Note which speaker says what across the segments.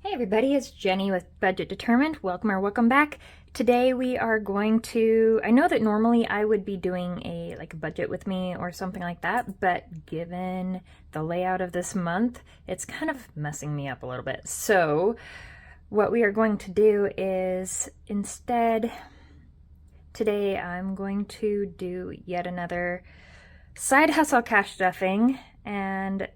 Speaker 1: Hey everybody, it's Jenny with Budget Determined. Welcome or welcome back. Today we are going to, I know that normally I would be doing a budget with me or something like that, but given the layout of this month, it's kind of messing me up a little bit. So what we are going to do is instead, today I'm going to do yet another side hustle cash stuffing, and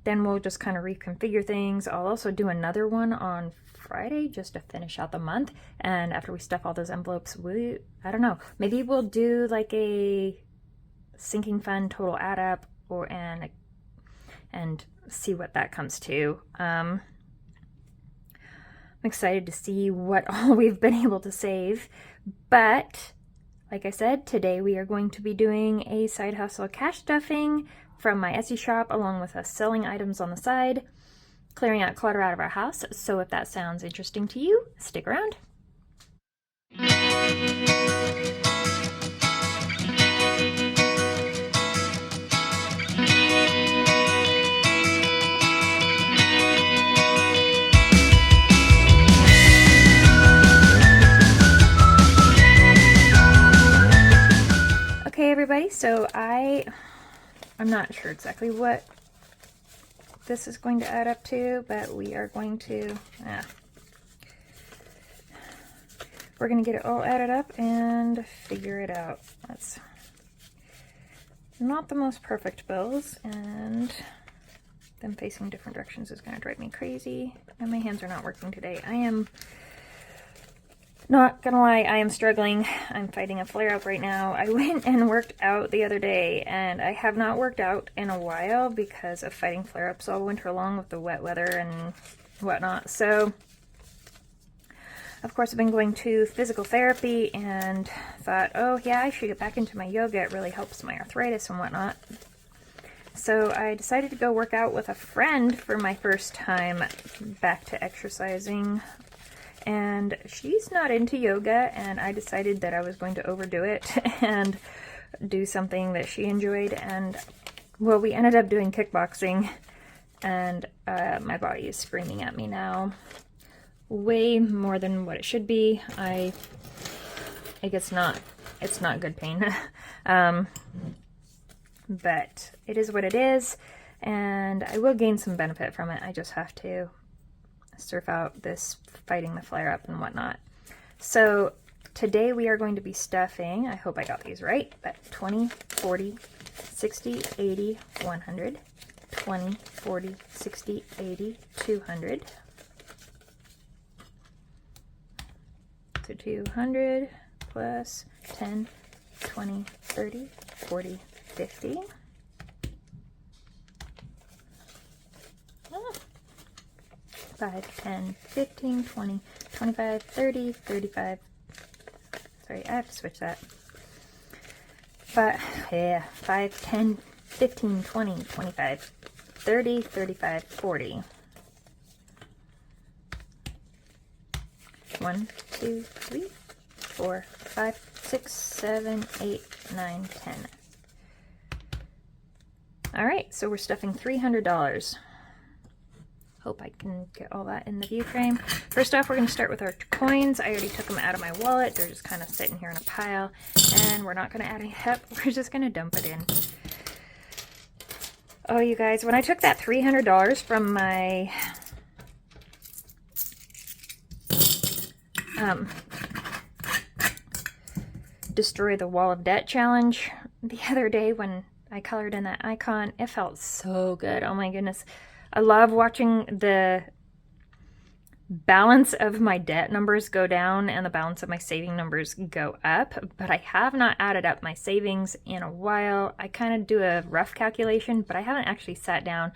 Speaker 1: then we'll just kind of reconfigure things. I'll also do another one on Friday just to finish out the month. And after we stuff all those envelopes, I don't know, maybe we'll do like a sinking fund total add up and see what that comes to. I'm excited to see what all we've been able to save. But like I said, today we are going to be doing a side hustle cash stuffing from my Etsy shop, along with us selling items on the side, clearing out clutter out of our house. So if that sounds interesting to you, stick around. Okay, everybody, so I'm not sure exactly what this is going to add up to, but we are going to, we're going to get it all added up and figure it out. That's not the most perfect bills, and them facing different directions is going to drive me crazy, and my hands are not working today. I am not gonna lie, I am struggling. I'm fighting a flare-up right now. I went and worked out the other day, and I have not worked out in a while because of fighting flare-ups all winter long with the wet weather and whatnot. So, of course, I've been going to physical therapy and thought, oh yeah, I should get back into my yoga. It really helps my arthritis and whatnot. So I decided to go work out with a friend for my first time back to exercising. And she's not into yoga, and I decided that I was going to overdo it and do something that she enjoyed. And well, we ended up doing kickboxing, and my body is screaming at me now way more than what it should be. I guess it's not good pain. But it is what it is, and I will gain some benefit from it. I just have to surf out this fighting the flare-up and whatnot. So today we are going to be stuffing, I hope I got these right, but 20, 40, 60, 80, 100, 20, 40, 60, 80, 200. So 200 plus 10, 20, 30, 40, 50. 5, 10, 15, 20, 25, 30, 35. Sorry, I have to switch that. But yeah, 5, 10, 15, 20, 25, 30, 35, 40. 1, 2, 3, 4, 5, 6, 7, 8, 9, 10. All right, so we're stuffing $300. Hope I can get all that in the view frame. First off, we're going to start with our coins. I already took them out of my wallet. They're just kind of sitting here in a pile. And we're not going to add any help. We're just going to dump it in. Oh, you guys, when I took that $300 from my Destroy the Wall of Debt challenge the other day when I colored in that icon, it felt so good. Oh my goodness. I love watching the balance of my debt numbers go down and the balance of my saving numbers go up, but I have not added up my savings in a while. I kind of do a rough calculation, but I haven't actually sat down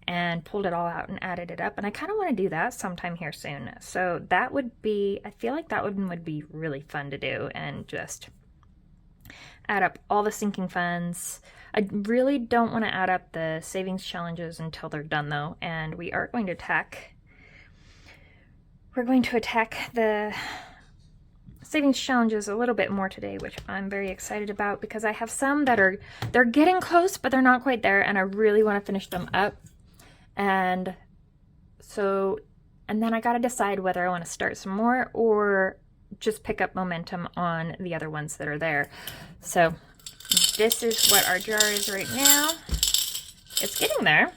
Speaker 1: and pulled it all out and added it up, and I kind of want to do that sometime here soon. So that would be, I feel like that would be really fun to do, and just add up all the sinking funds. I really don't want to add up the savings challenges until they're done though, and we are going to attack the savings challenges a little bit more today, which I'm very excited about because I have some that they're getting close, but they're not quite there, and I really want to finish them up. And so And then I got to decide whether I want to start some more or just pick up momentum on the other ones that are there. So this is what our jar is right now. It's getting there.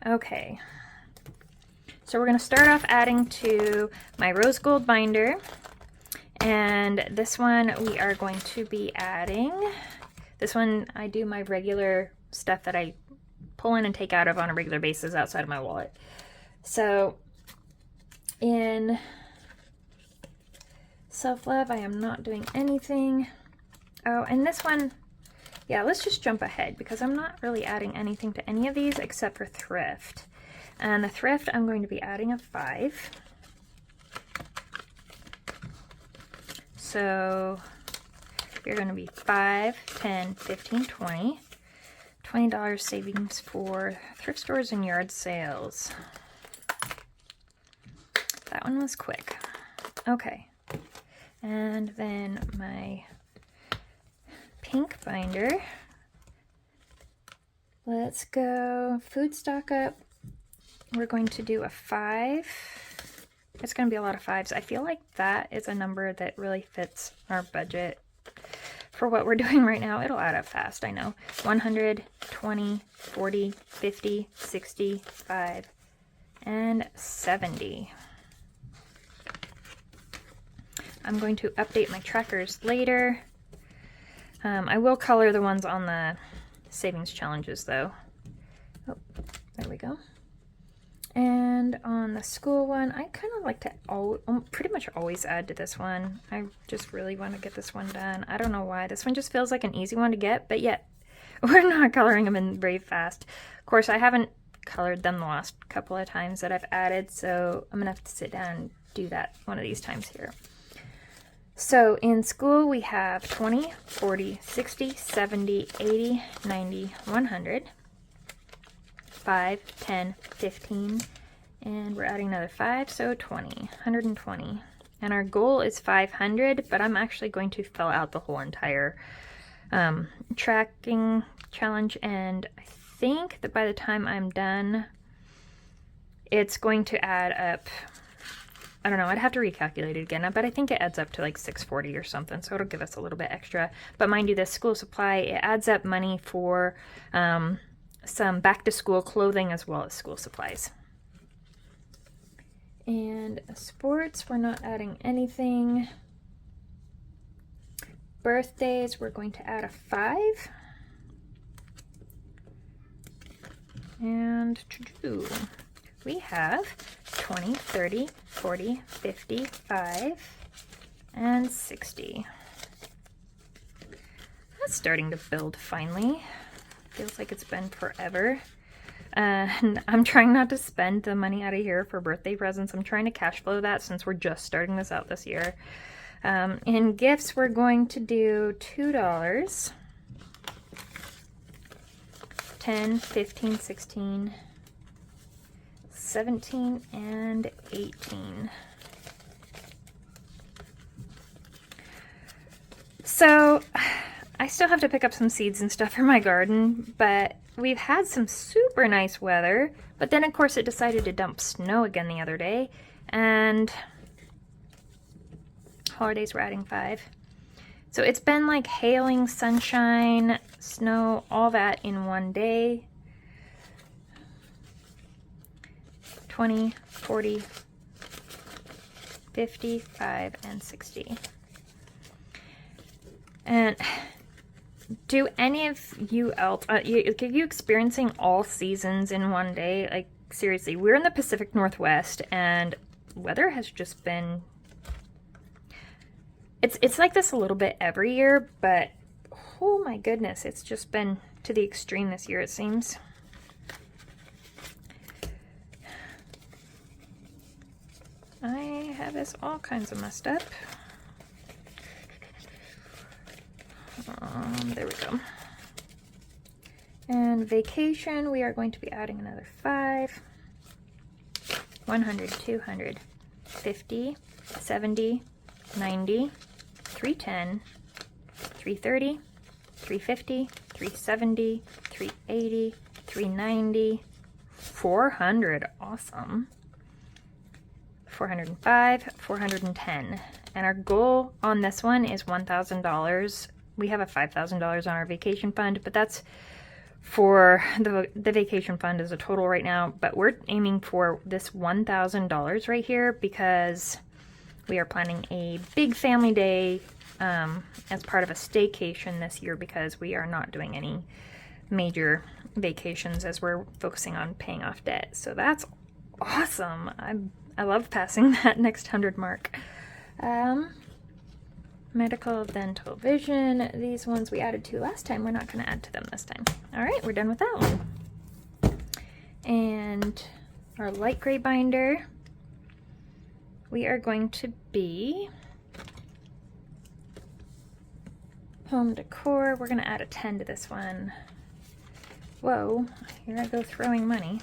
Speaker 1: Okay. So we're going to start off adding to my rose gold binder. And this one we are going to be adding. This one I do my regular stuff that I pull in and take out of on a regular basis outside of my wallet. So in self-love, I am not doing anything. Oh, and this one, yeah, let's just jump ahead because I'm not really adding anything to any of these except for thrift. And the thrift, I'm going to be adding a 5. So you're going to be 5, 10, 15, 20. $20 savings for thrift stores and yard sales. That one was quick. Okay. And then my pink binder. Let's go food stock up. We're going to do a 5. It's going to be a lot of 5s. I feel like that is a number that really fits our budget for what we're doing right now. It'll add up fast, I know. 100, 20, 40, 50, 60, 5, and 70. I'm going to update my trackers later. I will color the ones on the savings challenges though. Oh, there we go. And on the school one, I kind of like to pretty much always add to this one. I just really want to get this one done. I don't know why. This one just feels like an easy one to get, but yet we're not coloring them in very fast. Of course, I haven't colored them the last couple of times that I've added, so I'm going to have to sit down and do that one of these times here. So in school, we have 20, 40, 60, 70, 80, 90, 100. 5, 10, 15, and we're adding another 5, so 20, 120. And our goal is 500, but I'm actually going to fill out the whole entire tracking challenge, and I think that by the time I'm done, it's going to add up, I don't know, I'd have to recalculate it again, but I think it adds up to like 640 or something, so it'll give us a little bit extra. But mind you, this school supply, it adds up money for some back-to-school clothing as well as school supplies. And sports, we're not adding anything. Birthdays, we're going to add a 5. And we have 20, 30, 40, 50, 5, and 60. That's starting to build finally. Feels like it's been forever. And I'm trying not to spend the money out of here for birthday presents. I'm trying to cash flow that since we're just starting this out this year. In gifts, we're going to do $2. 10, 15, 16, 17, and 18. So I still have to pick up some seeds and stuff for my garden, but we've had some super nice weather, but then of course it decided to dump snow again the other day, and holidays we're adding 5. So it's been like hailing, sunshine, snow, all that in one day. 20, 40, 50, 5, and 60. And do any of you else, are you experiencing all seasons in one day? Like, seriously, we're in the Pacific Northwest, and weather has just been, it's like this a little bit every year, but oh my goodness, it's just been to the extreme this year, it seems. I have this all kinds of messed up. There we go. And vacation, we are going to be adding another 5. 100, 200, 50, 70, 90, 310, 330, 350, 370, 380, 390, 400. Awesome. 405, 410. And our goal on this one is $1,000. We have a $5,000 on our vacation fund, but that's for the vacation fund as a total right now. But we're aiming for this $1,000 right here because we are planning a big family day as part of a staycation this year because we are not doing any major vacations as we're focusing on paying off debt. So that's awesome. I love passing that next 100 mark. Medical, dental, vision. These ones we added to last time. We're not going to add to them this time. All right, we're done with that one. And our light gray binder, we are going to be home decor. We're going to add a 10 to this one. Whoa, here I go throwing money.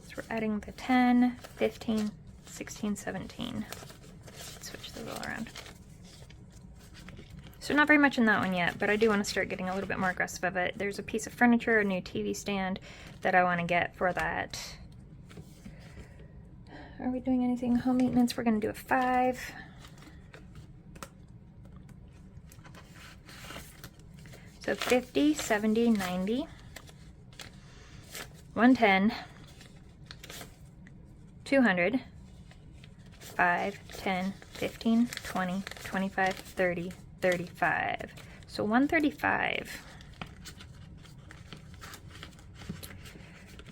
Speaker 1: So we're adding the 10, 15, 16, 17. Switch those all around. So not very much in that one yet, but I do want to start getting a little bit more aggressive of it. There's a piece of furniture, a new TV stand that I want to get for that. Are we doing anything home maintenance? We're going to do a 5. So 50, 70, 90, 110, 200, 5, 10, 15, 20, 25, 30, 35. So 135.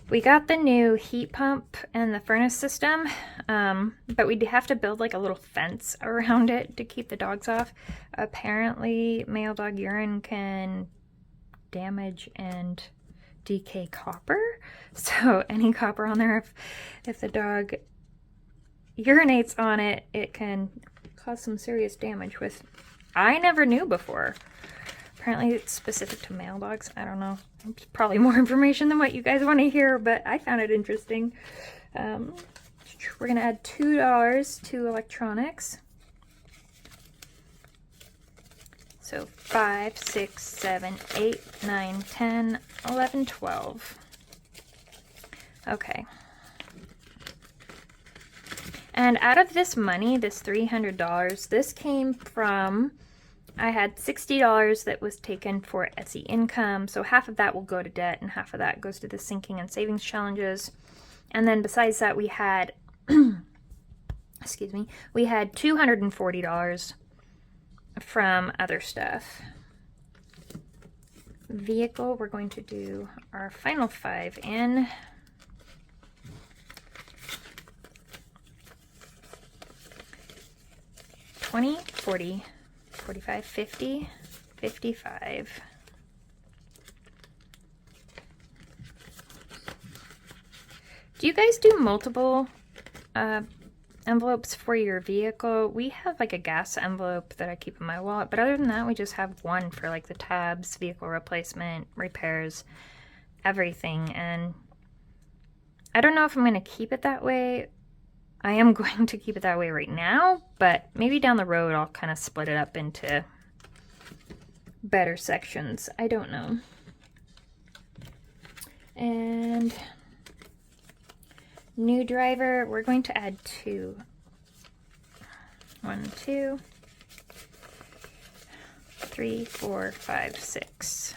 Speaker 1: We got the new heat pump and the furnace system, but we'd have to build like a little fence around it to keep the dogs off. Apparently, male dog urine can damage and decay copper. So any copper on there, if the dog urinates on it, it can cause some serious damage, which I never knew before. Apparently it's specific to male dogs. I don't know. It's probably more information than what you guys want to hear, but I found it interesting. We're going to add $2 to electronics. So 5, 6, 7, 8, 9, 10, 11, 12. Okay. And out of this money, this $300, this came from... I had $60 that was taken for Etsy income, so half of that will go to debt and half of that goes to the sinking and savings challenges. And then besides that, we had, excuse me, we had $240 from other stuff. Vehicle, we're going to do our final 5 in. $20, $40, 45, 50, 55. Do you guys do multiple envelopes for your vehicle? We have like a gas envelope that I keep in my wallet, but other than that, we just have one for like the tabs, vehicle replacement, repairs, everything. And I don't know if I'm going to keep it that way. I am going to keep it that way right now, but maybe down the road I'll kind of split it up into better sections. I don't know. And new driver, we're going to add 2. 1, 2, 3, 4, 5, 6.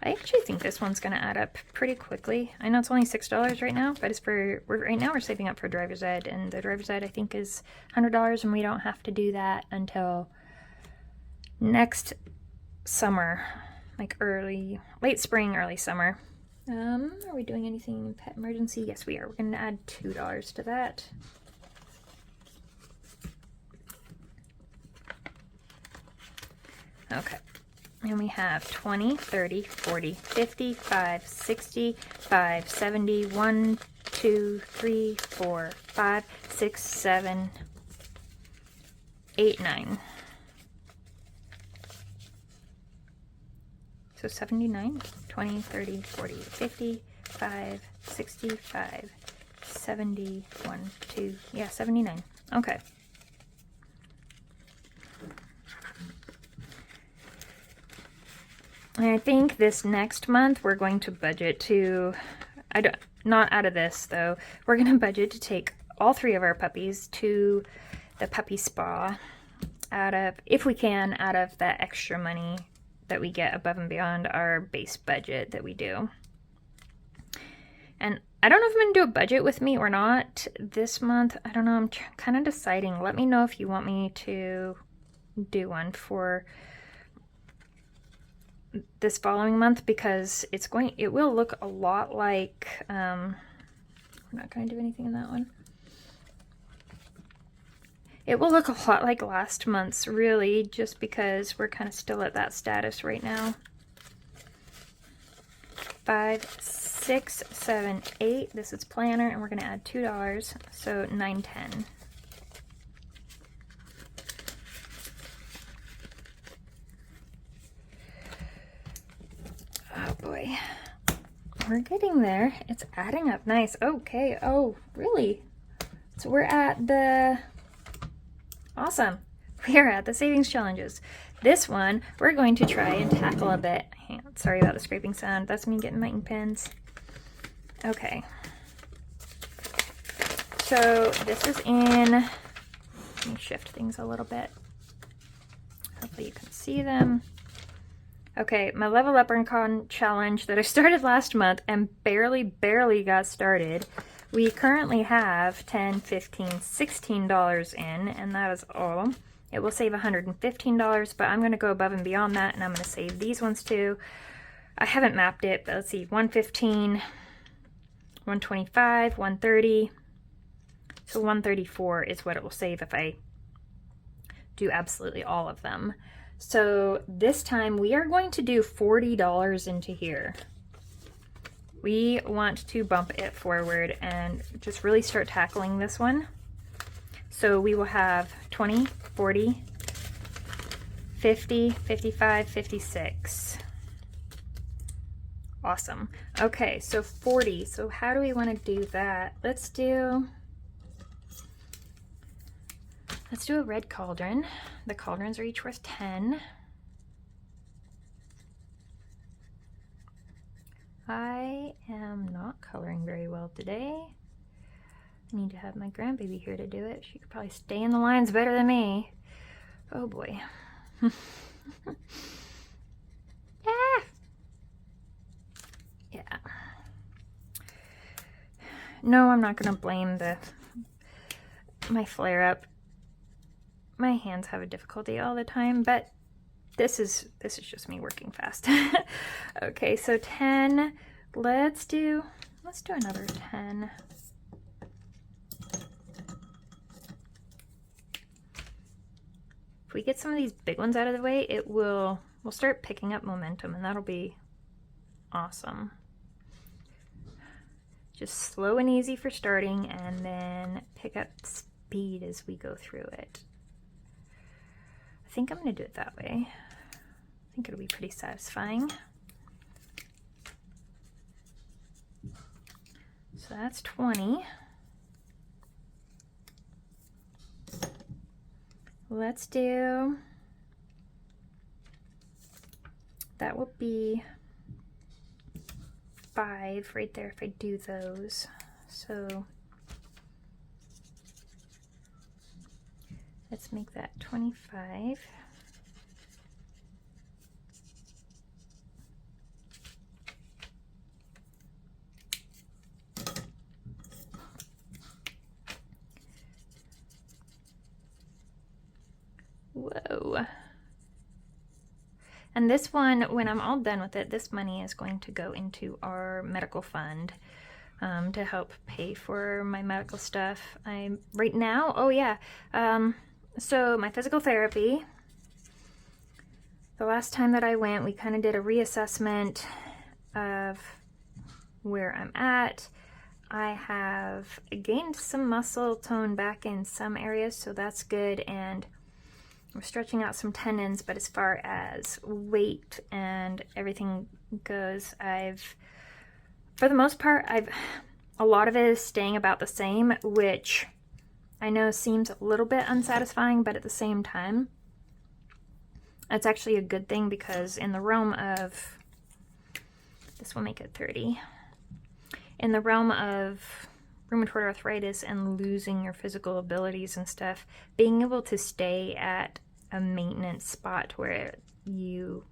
Speaker 1: I actually think this one's going to add up pretty quickly. I know it's only $6 right now, but it's for right now we're saving up for driver's ed, and the driver's ed I think is $100, and we don't have to do that until next summer, like late spring, early summer. Are we doing anything in pet emergency? Yes, we are. We're going to add $2 to that. Okay. And we have 20, 30, 40, 50, 5, 60, 5, 70, 1, 2, 3, 4, 5, 6, 7, 8, 9. So 79, 20, 30, 40, 50, 5, 65, 70, 1, 2, yeah, 79. Okay. And I think this next month we're going to budget to, not out of this though, we're going to budget to take all 3 of our puppies to the puppy spa out of, if we can, out of that extra money that we get above and beyond our base budget that we do. And I don't know if I'm going to do a budget with me or not this month. I don't know. I'm kind of deciding. Let me know if you want me to do one for this following month, because it will look a lot like, we're not going to do anything in that one. It will look a lot like last month's, really, just because we're kind of still at that status right now. 5, 6, 7, 8. This is planner, and we're going to add $2, so $9, $10. Oh boy, we're getting there. It's adding up nice. Okay. Oh, really? So we're at the awesome. We are at the savings challenges. This one we're going to try and tackle a bit. Hang on, sorry about the scraping sound. That's me getting my ink pens. Okay. So this is in, let me shift things a little bit. Hopefully you can see them. Okay, my Level Up and Con challenge that I started last month and barely got started. We currently have $10, $15, $16 in, and that is all. It will save $115, but I'm going to go above and beyond that, and I'm going to save these ones too. I haven't mapped it, but let's see, 115, 125, 130. So 134 is what it will save if I do absolutely all of them. So this time we are going to do $40 into here. We want to bump it forward and just really start tackling this one. So we will have 20, 40, 50, 55, 56. Awesome. Okay, so 40. So how do we want to do that? Let's do a red cauldron. The cauldrons are each worth 10. I am not coloring very well today. I need to have my grandbaby here to do it. She could probably stay in the lines better than me. Oh boy. Ah! Yeah. No, I'm not gonna blame my flare up. My hands have a difficulty all the time, but this is just me working fast. Okay, so 10. Let's do another 10. If we get some of these big ones out of the way, we'll start picking up momentum, and that'll be awesome. Just slow and easy for starting, and then pick up speed as we go through it. I think I'm going to do it that way. I think it'll be pretty satisfying. So that's 20. Let's do, that will be 5 right there if I do those. So let's make that 25. Whoa. And this one, when I'm all done with it, this money is going to go into our medical fund to help pay for my medical stuff. Right now, oh yeah, so my physical therapy, the last time that I went, we kind of did a reassessment of where I'm at. I have gained some muscle tone back in some areas, so that's good, and we're stretching out some tendons, but as far as weight and everything goes, for the most part, a lot of it is staying about the same, which I know seems a little bit unsatisfying, but at the same time, That's actually a good thing, because in the realm of, this will make it 30, in the realm of rheumatoid arthritis and losing your physical abilities and stuff, being able to stay at a maintenance spot where you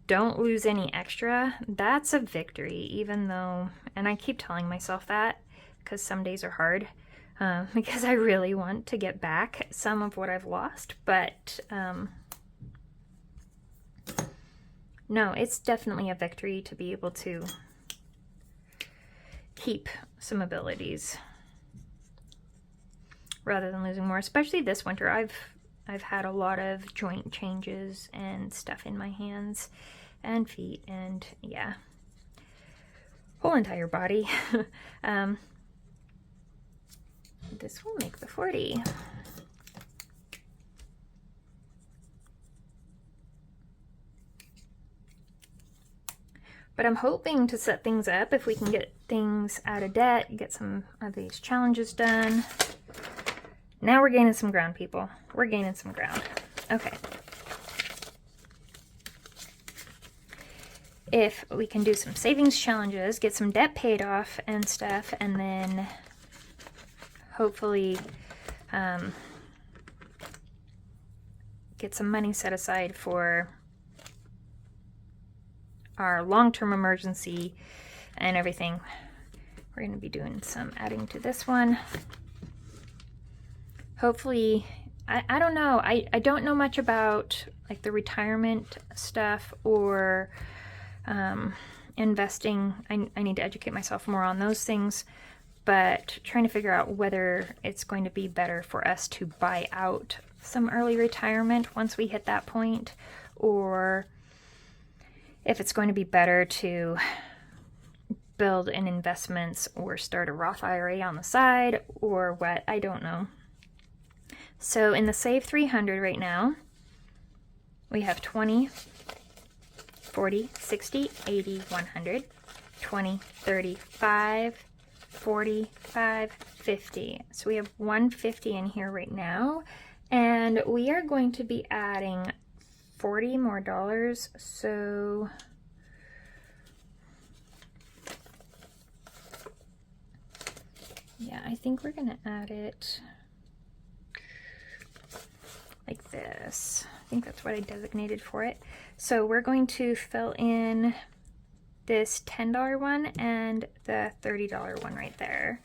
Speaker 1: don't lose any extra, that's a victory. Even though, and I keep telling myself that because some days are hard, because I really want to get back some of what I've lost, but no, it's definitely a victory to be able to keep some abilities rather than losing more. Especially this winter, I've had a lot of joint changes and stuff in my hands and feet, and yeah, whole entire body. This will make the 40. But I'm hoping to set things up, if we can get things out of debt, get some of these challenges done. Now we're gaining some ground, people. We're gaining some ground. Okay. If we can do some savings challenges, get some debt paid off and stuff, and then hopefully get some money set aside for our long-term emergency and everything. We're going to be doing some adding to this one. Hopefully, I don't know. I don't know much about like the retirement stuff or investing. I need to educate myself more on those things, but trying to figure out whether it's going to be better for us to buy out some early retirement once we hit that point, or if it's going to be better to build in investments or start a Roth IRA on the side, or what. I don't know. So in the Save 300 right now, we have 20, 40, 60, 80, 100, 20, 35, 45, 50. So we have 150 in here right now, and we are going to be adding $40 more. So yeah, I think we're gonna add it like this. I think that's what I designated for it. So we're going to fill in this $10 one and the $30 one right there.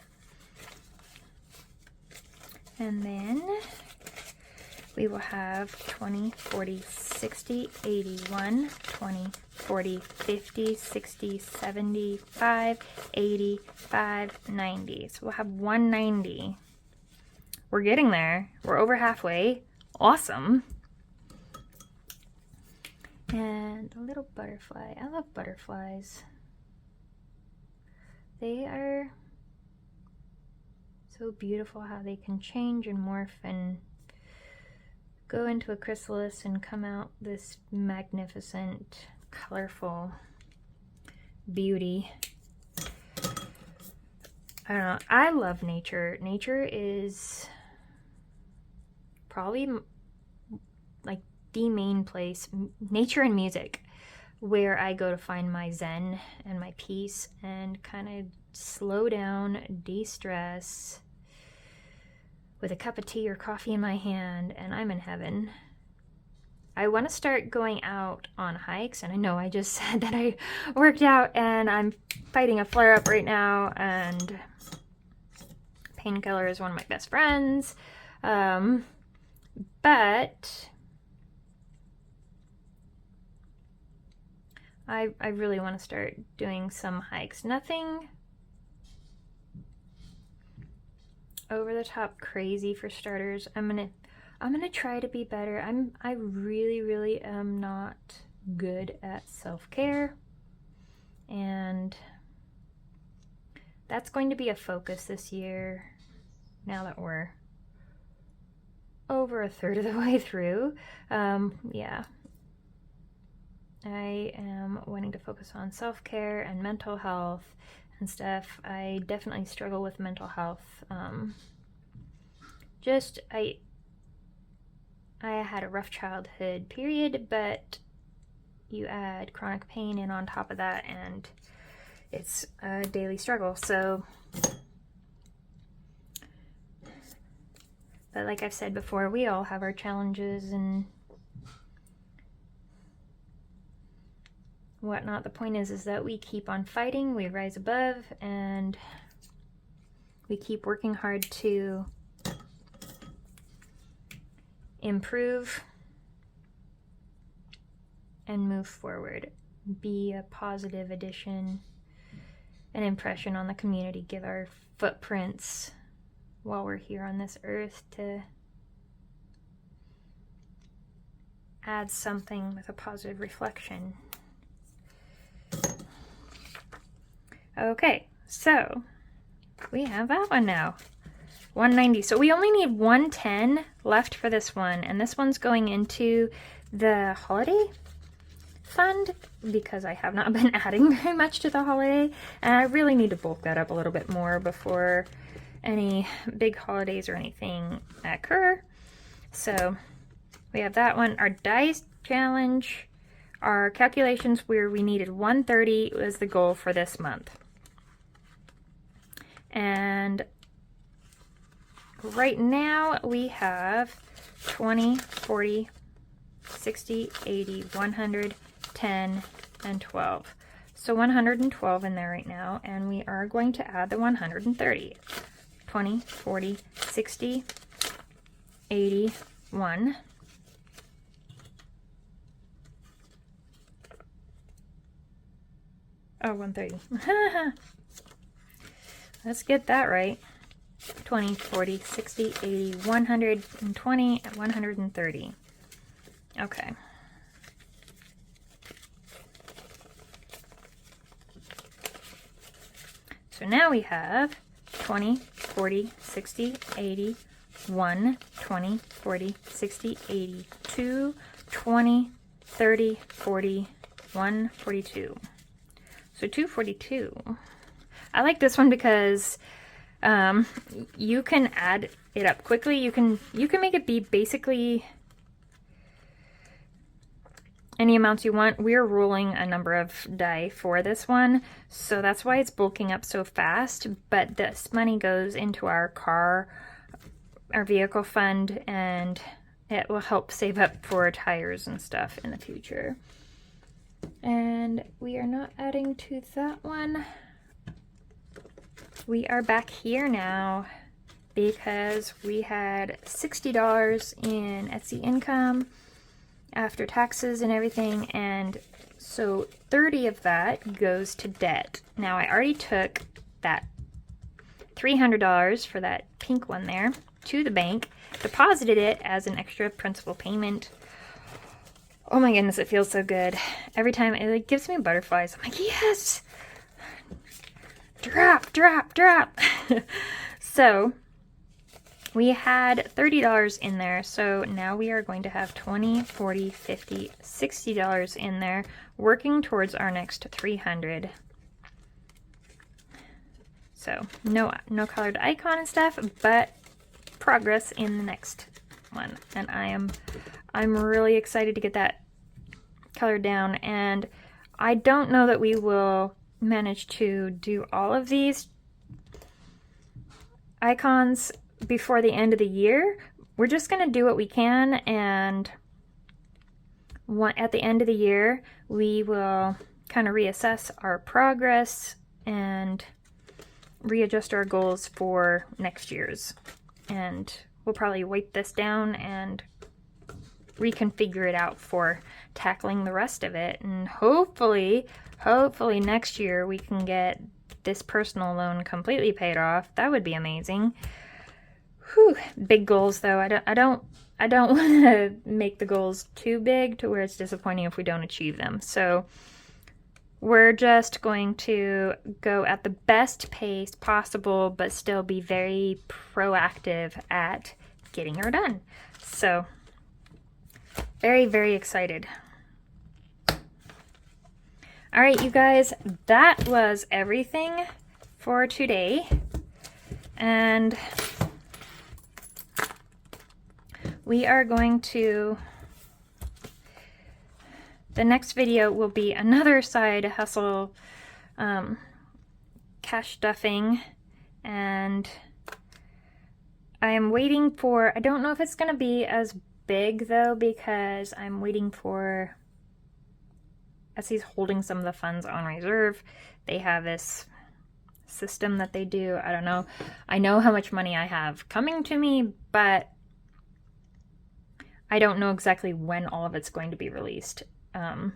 Speaker 1: And then we will have 20, 40, 60, 81, 20, 40, 50, 60, 75, 85, 90. So we'll have 190. We're getting there. We're over halfway. Awesome. And a little butterfly. I love butterflies. They are so beautiful how they can change and morph and go into a chrysalis and come out this magnificent, colorful beauty. I don't know. I love nature. Nature is probably like the main place, nature and music, where I go to find my zen and my peace and kind of slow down, de-stress with a cup of tea or coffee in my hand, and I'm in heaven. I want to start going out on hikes, and I know I just said that I worked out, and I'm fighting a flare-up right now, and painkiller is one of my best friends. But I really want to start doing some hikes. Nothing over the top crazy for starters. I'm gonna try to be better. I really am not good at self-care, and that's going to be a focus this year now that we're over a third of the way through. Yeah, I am wanting to focus on self-care and mental health and stuff. I definitely struggle with mental health. I had a rough childhood period, but you add chronic pain in on top of that and it's a daily struggle. So, but like I've said before, we all have our challenges and whatnot. The point is that we keep on fighting, we rise above, and we keep working hard to improve and move forward. Be a positive addition, an impression on the community, give our footprints while we're here on this earth to add something with a positive reflection. Okay, so we have that one now. 190. So we only need 110 left for this one, and this one's going into the holiday fund because I have not been adding very much to the holiday, and I really need to bulk that up a little bit more before any big holidays or anything occur. So we have that one. Our dice challenge, our calculations where we needed 130 was the goal for this month. And right now we have 20, 40, 60, 80, 100, 10, and 12. So 112 in there right now, and we are going to add the 130. 20, 40, 60, 80, 1. Oh, 130. Let's get that right. 20, 40, 60, 80, 120, and 130. Okay. So now we have 20, 40, 60, 80, 1, 20, 40, 60, 80, 2, 20, 30, 40, 1, 42. So 242. I like this one because you can add it up quickly. You can make it be basically any amounts you want. We're rolling a number of die for this one, so that's why it's bulking up so fast. But this money goes into our vehicle fund, and it will help save up for tires and stuff in the future. And we are not adding to that one. We are back here now because we had $60 in Etsy income after taxes and everything, and so 30 of that goes to debt. Now I already took that $300 for that pink one there to the bank, deposited it as an extra principal payment. Oh my goodness, it feels so good. Every time it gives me butterflies. I'm like, yes! Drop, drop, drop. So we had $30 in there, so now we are going to have $20, $40, $50, $60 in there, working towards our next $300. So no colored icon and stuff, but progress in the next one. And I'm really excited to get that colored down, and I don't know that we will manage to do all of these icons before the end of the year. We're just going to do what we can, and at the end of the year we will kind of reassess our progress and readjust our goals for next year's, and we'll probably wipe this down and reconfigure it out for tackling the rest of it, and hopefully next year we can get this personal loan completely paid off. That would be amazing. Whew. Big goals though. I don't want to make the goals too big to where it's disappointing if we don't achieve them. So we're just going to go at the best pace possible, but still be very proactive at getting her done. So very, very excited. All right, you guys, that was everything for today. And we are going to, the next video will be another side hustle, cash stuffing, and I am waiting for, I don't know if it's going to be as big though, because I'm waiting for, as he's holding some of the funds on reserve, they have this system that they do. I don't know. I know how much money I have coming to me, but I don't know exactly when all of it's going to be released. I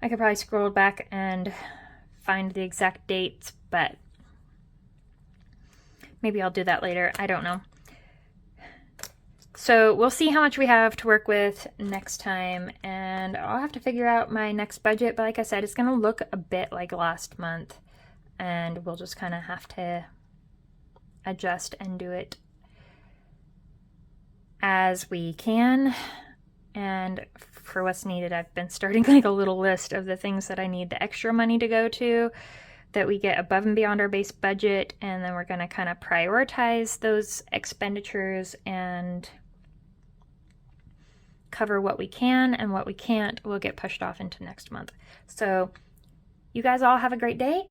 Speaker 1: could probably scroll back and find the exact dates, but maybe I'll do that later. I don't know. So we'll see how much we have to work with next time, and I'll have to figure out my next budget. But like I said, it's going to look a bit like last month, and we'll just kind of have to adjust and do it as we can. And for what's needed, I've been starting like a little list of the things that I need the extra money to go to, that we get above and beyond our base budget, and then we're going to kind of prioritize those expenditures and cover what we can, and what we can't will get pushed off into next month. So you guys all have a great day,